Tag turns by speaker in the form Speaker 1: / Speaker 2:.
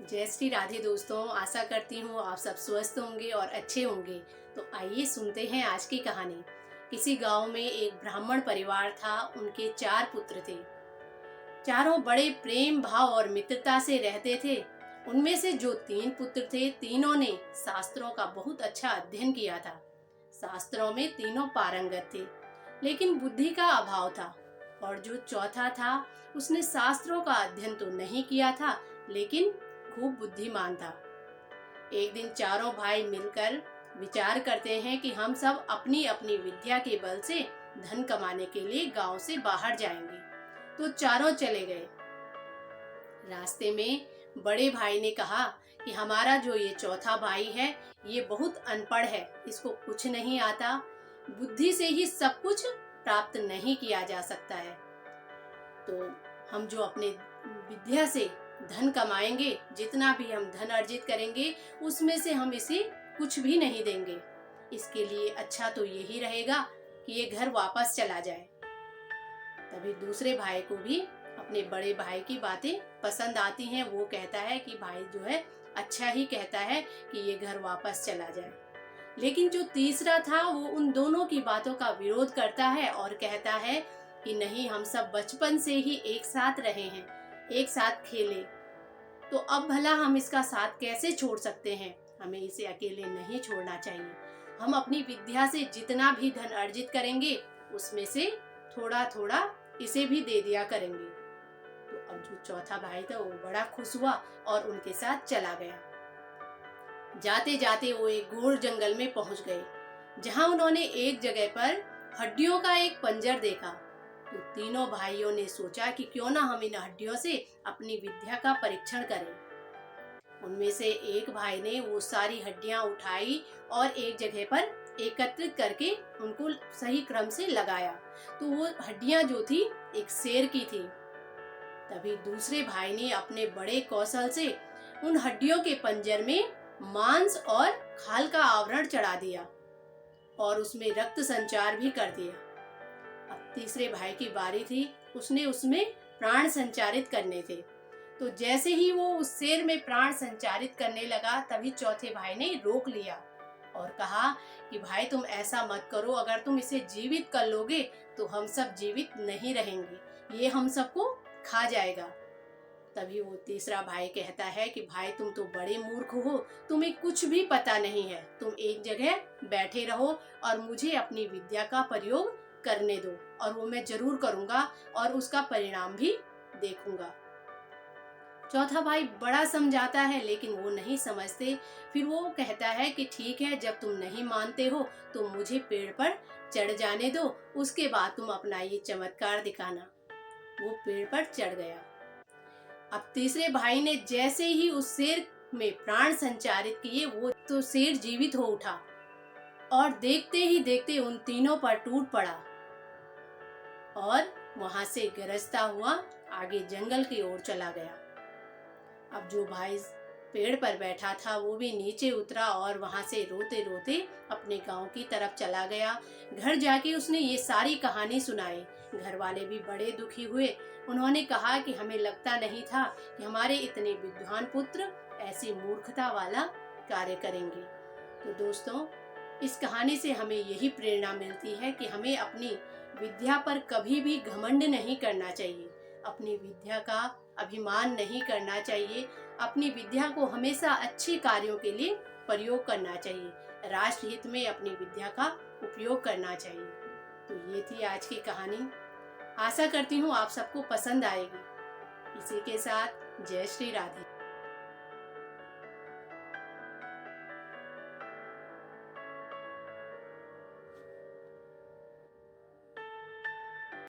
Speaker 1: जय श्री राधे दोस्तों। आशा करती हूँ आप सब स्वस्थ होंगे और अच्छे होंगे। तो आइए सुनते हैं आज की कहानी। किसी गांव में एक ब्राह्मण परिवार था। उनके 4 पुत्र थे। चारों बड़े प्रेम भाव और मित्रता से रहते थे। उनमें से जो 3 पुत्र थे, तीनों ने शास्त्रों का बहुत अच्छा अध्ययन किया था। शास्त्रों में तीनों पारंगत थे, लेकिन बुद्धि का अभाव था। और जो चौथा था, उसने शास्त्रों का अध्ययन तो नहीं किया था, लेकिन खूब बुद्धिमान था। एक दिन चारों भाई मिलकर विचार करते हैं कि हम सब अपनी अपनी विद्या के बल से धन कमाने के लिए गांव से बाहर जाएंगे। तो चारों चले गए। रास्ते में बड़े भाई ने कहा कि हमारा जो ये चौथा भाई है, ये बहुत अनपढ़ है, इसको कुछ नहीं आता। बुद्धि से ही सब कुछ प्राप्त नहीं किया जा सकता है। तो हम जो अपने विद्या से धन कमाएंगे, जितना भी हम धन अर्जित करेंगे, उसमें से हम इसे कुछ भी नहीं देंगे। इसके लिए अच्छा तो यही रहेगा कि ये घर वापस चला जाए। तभी दूसरे भाई को भी अपने बड़े भाई की बातें पसंद आती हैं। वो कहता है कि भाई जो है अच्छा ही कहता है कि ये घर वापस चला जाए। लेकिन जो तीसरा था, वो उन दोनों की बातों का विरोध करता है और कहता है कि नहीं, हम सब बचपन से ही एक साथ रहे हैं, एक साथ खेले, तो अब भला हम इसका साथ कैसे छोड़ सकते हैं। हमें इसे अकेले नहीं छोड़ना चाहिए। हम अपनी विद्या से जितना भी धन अर्जित करेंगे, उसमें से थोड़ा थोड़ा इसे भी दे दिया करेंगे। तो अब जो चौथा भाई था, वो बड़ा खुश हुआ और उनके साथ चला गया। जाते जाते वो एक घोर जंगल में पहुंच गए, जहां उन्होंने एक जगह पर हड्डियों का एक पंजर देखा। तो तीनों भाइयों ने सोचा कि क्यों ना हम इन हड्डियों से अपनी विद्या का परीक्षण करें। उनमें से एक भाई ने वो सारी हड्डियां उठाई और एक जगह पर एकत्रित करके उनको सही क्रम से लगाया। तो वो हड्डियां जो थी, एक शेर की थी। तभी दूसरे भाई ने अपने बड़े कौशल से उन हड्डियों के पंजर में मांस और खाल का आवरण चढ़ा दिया और उसमें रक्त संचार भी कर दिया। अब तीसरे भाई की बारी थी। उसने उसमें प्राण संचारित करने थे। तो जैसे ही वो उस शेर में प्राण संचारित करने लगा, तभी चौथे भाई ने रोक लिया और कहा कि भाई, तुम ऐसा मत करो। अगर तुम इसे जीवित कर लोगे तो हम सब जीवित नहीं रहेंगे, ये हम सबको खा जाएगा। तभी वो तीसरा भाई कहता है कि भाई, तुम तो बड़े मूर्ख हो, तुम्हें कुछ भी पता नहीं है। तुम एक जगह बैठे रहो और मुझे अपनी विद्या का प्रयोग करने दो, और वो मैं जरूर करूंगा और उसका परिणाम भी देखूंगा। चौथा भाई बड़ा समझाता है, लेकिन वो नहीं समझते। फिर वो कहता है कि ठीक है, जब तुम नहीं मानते हो तो मुझे पेड़ पर चढ़ जाने दो, उसके बाद तुम अपना ये चमत्कार दिखाना। वो पेड़ पर चढ़ गया। अब तीसरे भाई ने जैसे ही उस शेर में प्राण संचारित किए, वो तो शेर जीवित हो उठा और देखते ही देखते उन तीनों पर टूट पड़ा और वहां से गरजता हुआ आगे जंगल की ओर चला गया। अब जो भाई पेड़ पर बैठा था, वो भी नीचे उतरा और वहां से रोते रोते अपने गांव की तरफ चला गया। घर जाके उसने ये सारी कहानी सुनाई। घर वाले भी बड़े दुखी हुए। उन्होंने कहा कि हमें लगता नहीं था कि हमारे इतने विद्वान पुत्र ऐसी मूर्खता वाला कार्य करेंगे। तो दोस्तों, इस कहानी से हमें यही प्रेरणा मिलती है कि हमें अपनी विद्या पर कभी भी घमंड नहीं करना चाहिए, अपनी विद्या का अभिमान नहीं करना चाहिए। अपनी विद्या को हमेशा अच्छे कार्यों के लिए प्रयोग करना चाहिए। राष्ट्र हित में अपनी विद्या का उपयोग करना चाहिए। तो ये थी आज की कहानी। आशा करती हूँ आप सबको पसंद आएगी। इसी के साथ जय श्री राधे।